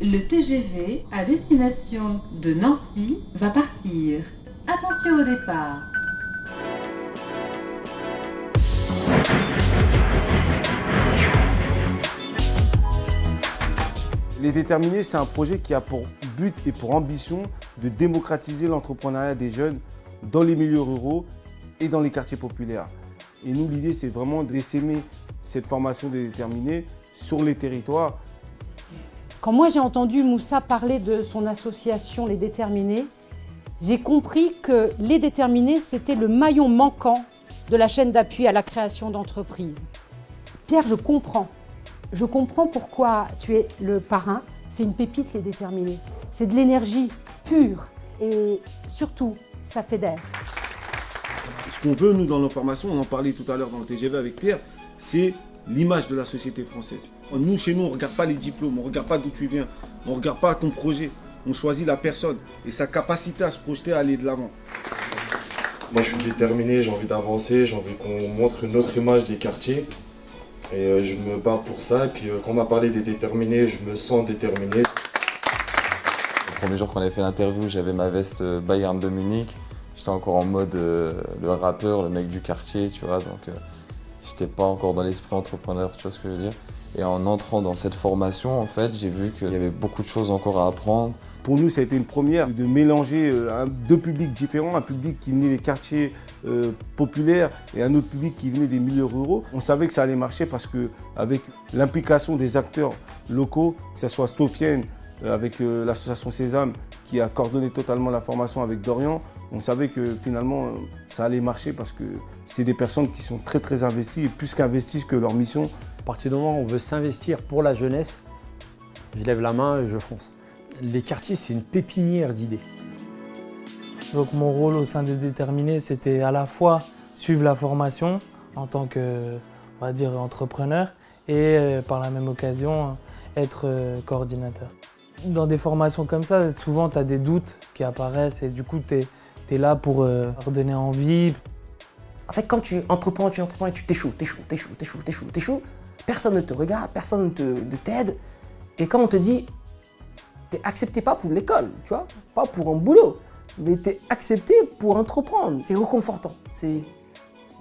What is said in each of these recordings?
Le TGV à destination de Nancy va partir. Attention au départ. Les Déterminés, c'est un projet qui a pour but et pour ambition de démocratiser l'entrepreneuriat des jeunes dans les milieux ruraux et dans les quartiers populaires. Et nous, l'idée, c'est vraiment d'essaimer cette formation des Déterminés sur les territoires. Quand moi j'ai entendu Moussa parler de son association Les Déterminés, j'ai compris que Les Déterminés, c'était le maillon manquant de la chaîne d'appui à la création d'entreprises. Pierre, je comprends. Je comprends pourquoi tu es le parrain. C'est une pépite, Les Déterminés. C'est de l'énergie pure et surtout, ça fédère. Ce qu'on veut, nous, dans nos formations, on en parlait tout à l'heure dans le TGV avec Pierre, c'est l'image de la société française. Nous, chez nous, on ne regarde pas les diplômes, on ne regarde pas d'où tu viens, on ne regarde pas ton projet. On choisit la personne et sa capacité à se projeter, à aller de l'avant. Moi, je suis déterminé, j'ai envie d'avancer, j'ai envie qu'on montre une autre image des quartiers. Et je me bats pour ça. Et puis, quand on m'a parlé des déterminés, je me sens déterminé. Le premier jour qu'on avait fait l'interview, j'avais ma veste Bayern de Munich. J'étais encore en mode le rappeur, le mec du quartier, tu vois. Donc, j'étais pas encore dans l'esprit entrepreneur, tu vois ce que je veux dire. Et en entrant dans cette formation, en fait, j'ai vu qu'il y avait beaucoup de choses encore à apprendre. Pour nous, ça a été une première de mélanger deux publics différents, un public qui venait des quartiers populaires et un autre public qui venait des milieux ruraux. On savait que ça allait marcher parce qu'avec l'implication des acteurs locaux, que ce soit Sofiane avec l'association Sésame qui a coordonné totalement la formation avec Dorian, on savait que finalement ça allait marcher parce que c'est des personnes qui sont très très investies et plus qu'investies que leur mission. À partir du moment où on veut s'investir pour la jeunesse, je lève la main et je fonce. Les quartiers, c'est une pépinière d'idées. Donc mon rôle au sein des Déterminés, c'était à la fois suivre la formation en tant que, on va dire, entrepreneur et par la même occasion être coordinateur. Dans des formations comme ça, souvent tu as des doutes qui apparaissent et du coup tu es là pour leur donner envie. En fait, quand tu entreprends et tu t'échoues, personne ne te regarde, personne ne t'aide. Et quand on te dit, t'es accepté pas pour l'école, tu vois, pas pour un boulot, mais t'es accepté pour entreprendre. C'est réconfortant.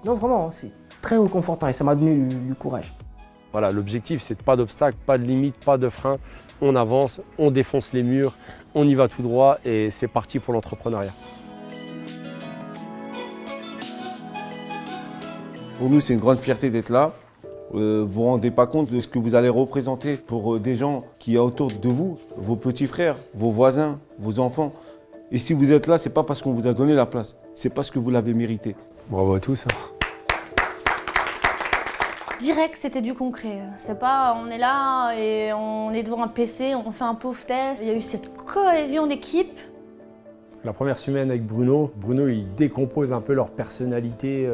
Non, vraiment, c'est très réconfortant et ça m'a donné du courage. Voilà, l'objectif, c'est pas d'obstacle, pas de limite, pas de frein. On avance, on défonce les murs, on y va tout droit et c'est parti pour l'entrepreneuriat. Pour nous, c'est une grande fierté d'être là. Vous ne vous rendez pas compte de ce que vous allez représenter pour des gens qui sont autour de vous, vos petits frères, vos voisins, vos enfants. Et si vous êtes là, ce n'est pas parce qu'on vous a donné la place, c'est parce que vous l'avez mérité. Bravo à tous. Direct, c'était du concret. C'est pas on est là et on est devant un PC, on fait un pauvre test. Il y a eu cette cohésion d'équipe. La première semaine avec Bruno, il décompose un peu leur personnalité,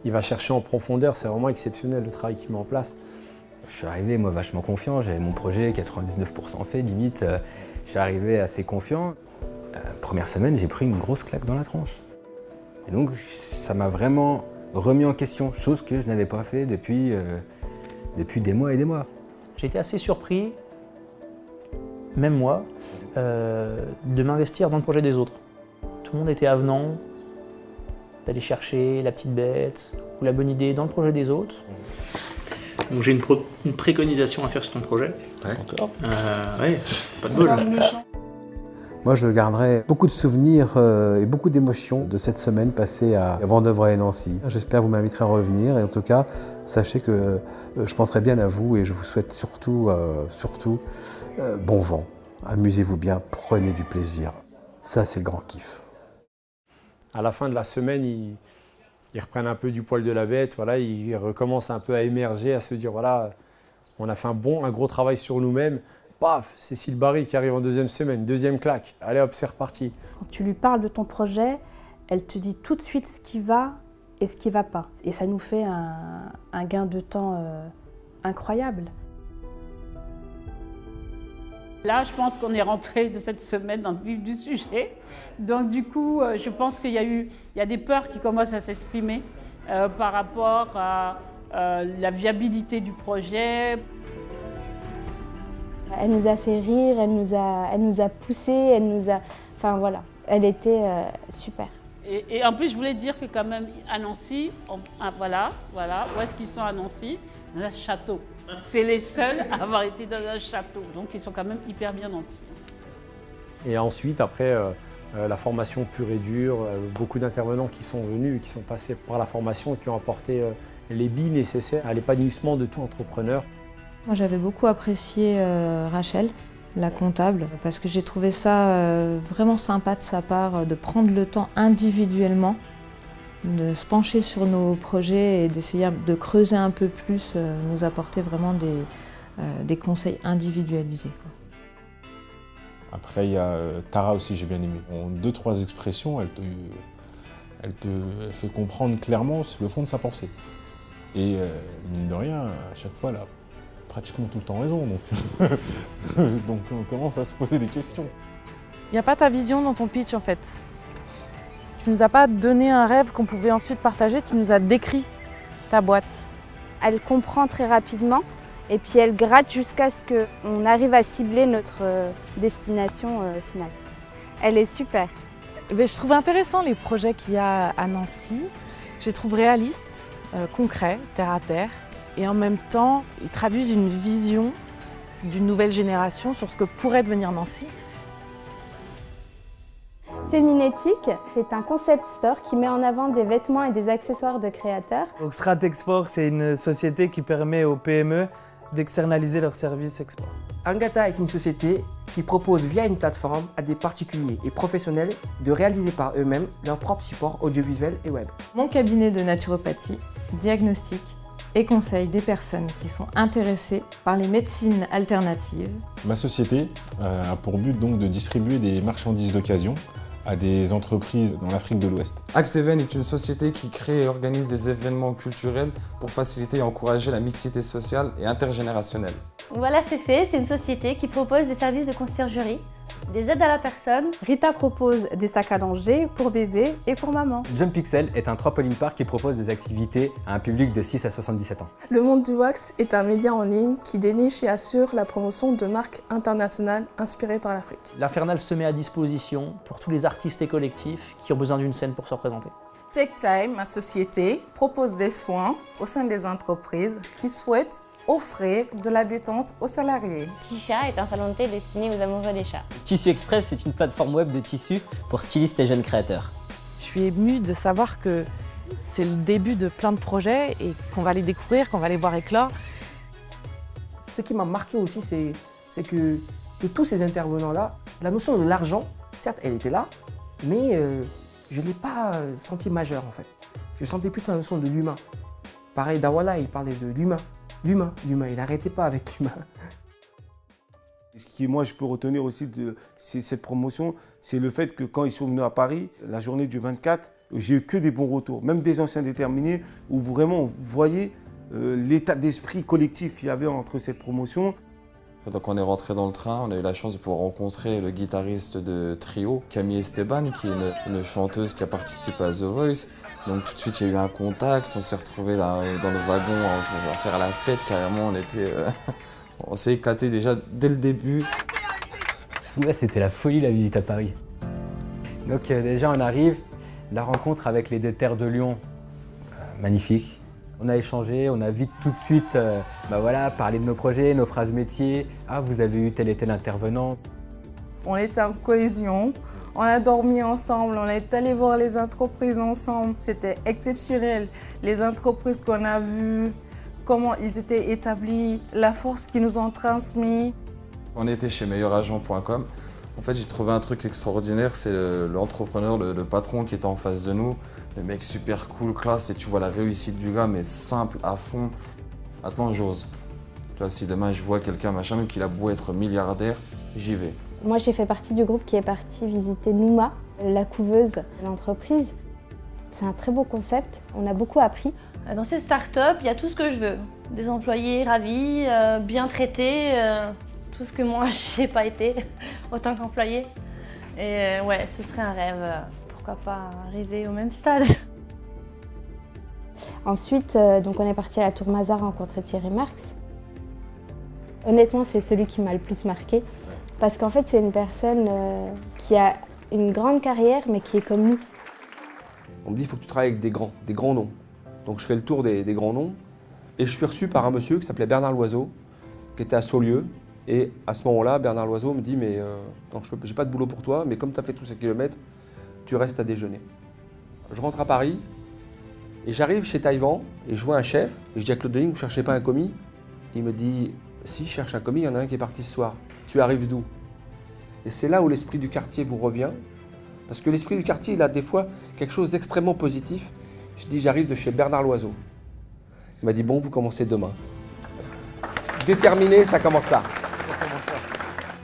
il va chercher en profondeur, c'est vraiment exceptionnel le travail qu'il met en place. Je suis arrivé, moi, vachement confiant, j'avais mon projet 99% fait, limite, je suis arrivé assez confiant. Première semaine, j'ai pris une grosse claque dans la tronche. Et donc, ça m'a vraiment remis en question, chose que je n'avais pas fait depuis des mois et des mois. J'ai été assez surpris, même moi, de m'investir dans le projet des autres. Tout le monde était avenant, d'aller chercher la petite bête ou la bonne idée dans le projet des autres. Donc j'ai une préconisation à faire sur ton projet. Ouais. Ouais, pas de bol. Moi, je garderai beaucoup de souvenirs et beaucoup d'émotions de cette semaine passée à Vandœuvre et Nancy. J'espère que vous m'inviterez à revenir et en tout cas, sachez que je penserai bien à vous et je vous souhaite surtout bon vent. Amusez-vous bien, prenez du plaisir. Ça, c'est le grand kiff. À la fin de la semaine, ils reprennent un peu du poil de la bête, voilà, ils recommencent un peu à émerger, à se dire voilà, on a fait un gros travail sur nous-mêmes. Paf, Cécile Barry qui arrive en deuxième semaine, deuxième claque, allez hop, c'est reparti. Quand tu lui parles de ton projet, elle te dit tout de suite ce qui va et ce qui ne va pas. Et ça nous fait un gain de temps incroyable. Là, je pense qu'on est rentré de cette semaine dans le vif du sujet. Donc du coup, je pense qu'il y a des peurs qui commencent à s'exprimer par rapport à la viabilité du projet. Elle nous a fait rire, elle nous a poussés, enfin voilà, elle était super. Et en plus, je voulais dire que quand même, à Nancy, voilà, où est-ce qu'ils sont à Nancy? Dans un château. C'est les seuls à avoir été dans un château, donc ils sont quand même hyper bien nantis. Et ensuite, après la formation pure et dure, beaucoup d'intervenants qui sont venus et qui sont passés par la formation et qui ont apporté les billes nécessaires à l'épanouissement de tout entrepreneur. Moi, j'avais beaucoup apprécié Rachel, la comptable, parce que j'ai trouvé ça vraiment sympa de sa part de prendre le temps individuellement, de se pencher sur nos projets et d'essayer de creuser un peu plus, nous apporter vraiment des conseils individualisés, quoi. Après, il y a Tara aussi, j'ai bien aimé. En 2-3 expressions, elle te fait comprendre clairement le fond de sa pensée. Et mine de rien, à chaque fois, elle a pratiquement tout le temps raison. Donc on commence à se poser des questions. Il n'y a pas ta vision dans ton pitch en fait. Tu nous as pas donné un rêve qu'on pouvait ensuite partager, tu nous as décrit ta boîte. Elle comprend très rapidement et puis elle gratte jusqu'à ce qu'on arrive à cibler notre destination finale. Elle est super. Je trouve intéressant les projets qu'il y a à Nancy. Je les trouve réalistes, concrets, terre à terre. Et en même temps, ils traduisent une vision d'une nouvelle génération sur ce que pourrait devenir Nancy. Féminétique, c'est un concept store qui met en avant des vêtements et des accessoires de créateurs. Donc Strat Export, c'est une société qui permet aux PME d'externaliser leurs services export. Angata est une société qui propose via une plateforme à des particuliers et professionnels de réaliser par eux-mêmes leur propre support audiovisuel et web. Mon cabinet de naturopathie, diagnostic et conseil des personnes qui sont intéressées par les médecines alternatives. Ma société a pour but donc de distribuer des marchandises d'occasion à des entreprises dans l'Afrique de l'Ouest. Axe Even est une société qui crée et organise des événements culturels pour faciliter et encourager la mixité sociale et intergénérationnelle. Voilà, c'est fait. C'est une société qui propose des services de conciergerie, des aides à la personne. Rita propose des sacs à langer pour bébé et pour maman. Jump Pixel est un trampoline park qui propose des activités à un public de 6 à 77 ans. Le Monde du Wax est un média en ligne qui déniche et assure la promotion de marques internationales inspirées par l'Afrique. L'Infernal se met à disposition pour tous les artistes et collectifs qui ont besoin d'une scène pour se représenter. Take Time, ma société, propose des soins au sein des entreprises qui souhaitent offrir de la détente aux salariés. Tisha est un salon de thé destiné aux amoureux des chats. Tissu Express, c'est une plateforme web de tissus pour stylistes et jeunes créateurs. Je suis émue de savoir que c'est le début de plein de projets et qu'on va les découvrir, qu'on va les voir éclore. Ce qui m'a marqué aussi, c'est que de tous ces intervenants-là, la notion de l'argent, certes, elle était là, mais je ne l'ai pas senti majeure en fait. Je sentais plutôt la notion de l'humain. Pareil, Dawala, il parlait de l'humain. L'humain, il n'arrêtait pas avec l'humain. Ce qui, moi, je peux retenir aussi de cette promotion, c'est le fait que quand ils sont venus à Paris, la journée du 24, j'ai eu que des bons retours, même des anciens déterminés, où vraiment on voyait l'état d'esprit collectif qu'il y avait entre cette promotion. Donc on est rentré dans le train, on a eu la chance de pouvoir rencontrer le guitariste de Trio, Camille Esteban, qui est une chanteuse qui a participé à The Voice. Donc tout de suite il y a eu un contact, on s'est retrouvés dans le wagon à faire la fête carrément, on s'est éclaté déjà dès le début. Ouais, c'était la folie la visite à Paris. Donc déjà on arrive, la rencontre avec les déterres de Lyon, magnifique. On a échangé, on a vite tout de suite parlé de nos projets, nos phrases métiers. Ah, vous avez eu tel et tel intervenant. On était en cohésion, on a dormi ensemble, on est allé voir les entreprises ensemble. C'était exceptionnel. Les entreprises qu'on a vues, comment ils étaient établis, la force qu'ils nous ont transmis. On était chez meilleuragent.com. En fait, j'ai trouvé un truc extraordinaire, c'est l'entrepreneur, le patron qui était en face de nous. Le mec super cool, classe, et tu vois la réussite du gars, mais simple, à fond. Maintenant, j'ose. Tu vois, si demain je vois quelqu'un, machin, même qu'il a beau être milliardaire, j'y vais. Moi, j'ai fait partie du groupe qui est parti visiter Nouma, la couveuse de l'entreprise. C'est un très beau concept, on a beaucoup appris. Dans cette start-up, il y a tout ce que je veux. Des employés ravis, bien traités, tout ce que moi, je n'ai pas été, autant qu'employé. Et ouais, ce serait un rêve. Pourquoi pas arriver au même stade. Ensuite, donc on est parti à la Tour Mazar rencontrer Thierry Marx. Honnêtement, c'est celui qui m'a le plus marqué. Parce qu'en fait, c'est une personne qui a une grande carrière, mais qui est comme nous. On me dit, il faut que tu travailles avec des grands noms. Donc je fais le tour des grands noms. Et je suis reçu par un monsieur qui s'appelait Bernard Loiseau, qui était à Saulieu. Et à ce moment-là, Bernard Loiseau me dit, mais j'ai pas de boulot pour toi, mais comme tu as fait tous ces kilomètres, tu restes à déjeuner. Je rentre à Paris, et j'arrive chez Taïwan, et je vois un chef, et je dis à Claude Denis, vous ne cherchez pas un commis? Il me dit, si, je cherche un commis, il y en a un qui est parti ce soir. Tu arrives d'où? Et c'est là où l'esprit du quartier vous revient, parce que l'esprit du quartier, il a des fois quelque chose d'extrêmement positif. Je dis, j'arrive de chez Bernard Loiseau. Il m'a dit, bon, vous commencez demain. Déterminé, ça commence là.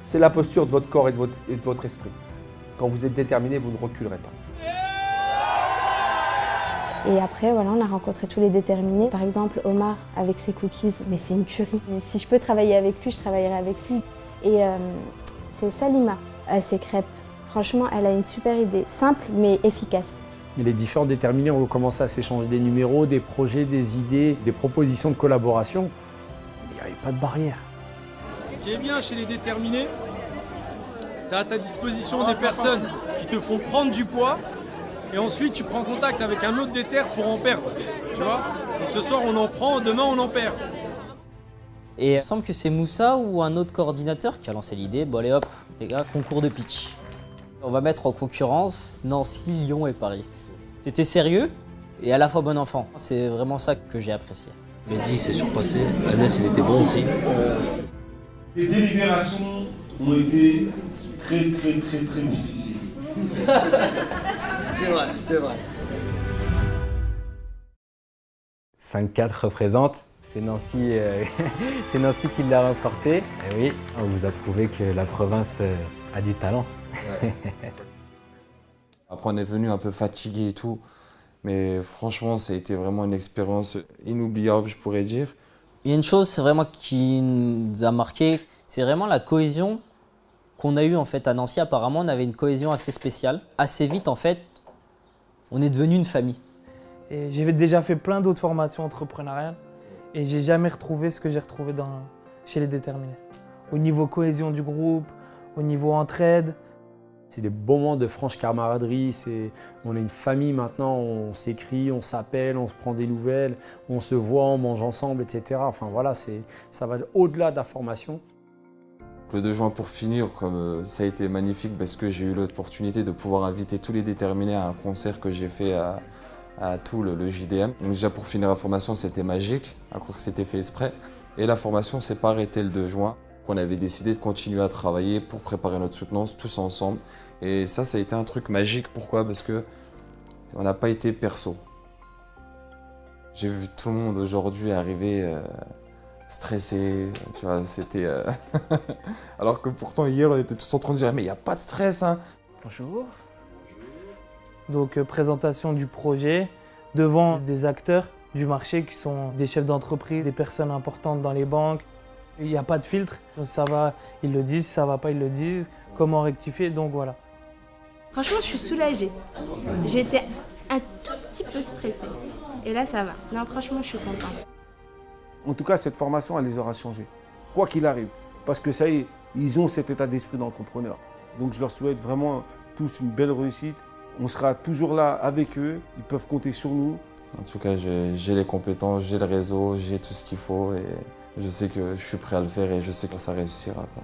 C'est la posture de votre corps et de votre esprit. Quand vous êtes déterminé, vous ne reculerez pas. Et après, voilà, on a rencontré tous les déterminés. Par exemple, Omar avec ses cookies, mais c'est une tuerie. Et si je peux travailler avec lui, je travaillerai avec lui. Et c'est Salima, à ses crêpes. Franchement, elle a une super idée, simple mais efficace. Et les différents déterminés ont commencé à s'échanger des numéros, des projets, des idées, des propositions de collaboration. Il n'y avait pas de barrière. Ce qui est bien chez les déterminés, tu as à ta disposition des personnes qui te font prendre du poids et ensuite tu prends contact avec un autre déter pour en perdre. Tu vois? Donc ce soir on en prend, demain on en perd. Et il me semble que c'est Moussa ou un autre coordinateur qui a lancé l'idée. Bon allez hop, les gars, concours de pitch. On va mettre en concurrence Nancy, Lyon et Paris. C'était sérieux et à la fois bon enfant. C'est vraiment ça que j'ai apprécié. Mehdi s'est surpassé, Agnès il était bon aussi. Les délibérations ont été très difficiles. C'est vrai, c'est vrai. 5-4 représente, c'est Nancy, c'est Nancy qui l'a remporté. Et oui, on vous a prouvé que la province a du talent. Ouais. Après, on est venu un peu fatigué et tout, mais franchement, ça a été vraiment une expérience inoubliable, je pourrais dire. Il y a une chose, c'est vraiment qui nous a marqué, c'est vraiment la cohésion qu'on a eue en fait à Nancy. Apparemment, on avait une cohésion assez spéciale. Assez vite, en fait, on est devenu une famille. Et j'ai déjà fait plein d'autres formations entrepreneuriales et j'ai jamais retrouvé ce que j'ai retrouvé chez les déterminés. Au niveau cohésion du groupe, au niveau entraide. C'est des bons moments de franche camaraderie, on est une famille maintenant, on s'écrit, on s'appelle, on se prend des nouvelles, on se voit, on mange ensemble, etc. Enfin voilà, ça va au-delà de la formation. Le 2 juin pour finir, ça a été magnifique parce que j'ai eu l'opportunité de pouvoir inviter tous les déterminés à un concert que j'ai fait à Toul, le JDM. Donc déjà pour finir la formation, c'était magique, à croire que c'était fait exprès. Et la formation ne s'est pas arrêtée le 2 juin. On avait décidé de continuer à travailler pour préparer notre soutenance tous ensemble. Et ça a été un truc magique. Pourquoi? Parce qu'on n'a pas été perso. J'ai vu tout le monde aujourd'hui arriver stressé, tu vois, c'était... Alors que pourtant hier, on était tous en train de dire « mais il n'y a pas de stress, hein !» Bonjour. Donc présentation du projet devant des acteurs du marché qui sont des chefs d'entreprise, des personnes importantes dans les banques. Il n'y a pas de filtre, ça va, ils le disent, ça va pas, ils le disent, comment rectifier, donc voilà. Franchement, je suis soulagée. J'étais un tout petit peu stressée. Et là, ça va. Non, franchement, je suis contente. En tout cas, cette formation, elle les aura changés. Quoi qu'il arrive. Parce que ça y est, ils ont cet état d'esprit d'entrepreneur. Donc je leur souhaite vraiment tous une belle réussite. On sera toujours là avec eux, ils peuvent compter sur nous. En tout cas, j'ai les compétences, j'ai le réseau, j'ai tout ce qu'il faut et je sais que je suis prêt à le faire et je sais que ça réussira, quoi.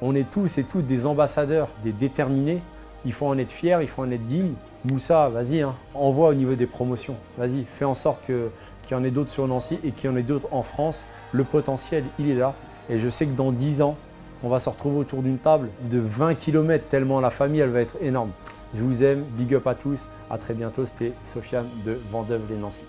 On est tous et toutes des ambassadeurs, des déterminés. Il faut en être fier, il faut en être digne. Moussa, vas-y, hein, envoie au niveau des promotions. Vas-y, fais en sorte qu'il y en ait d'autres sur Nancy et qu'il y en ait d'autres en France. Le potentiel, il est là. Et je sais que dans 10 ans, on va se retrouver autour d'une table de 20 km, tellement la famille, elle va être énorme. Je vous aime, big up à tous. À très bientôt, c'était Sofiane de Vendeuve les Nancy.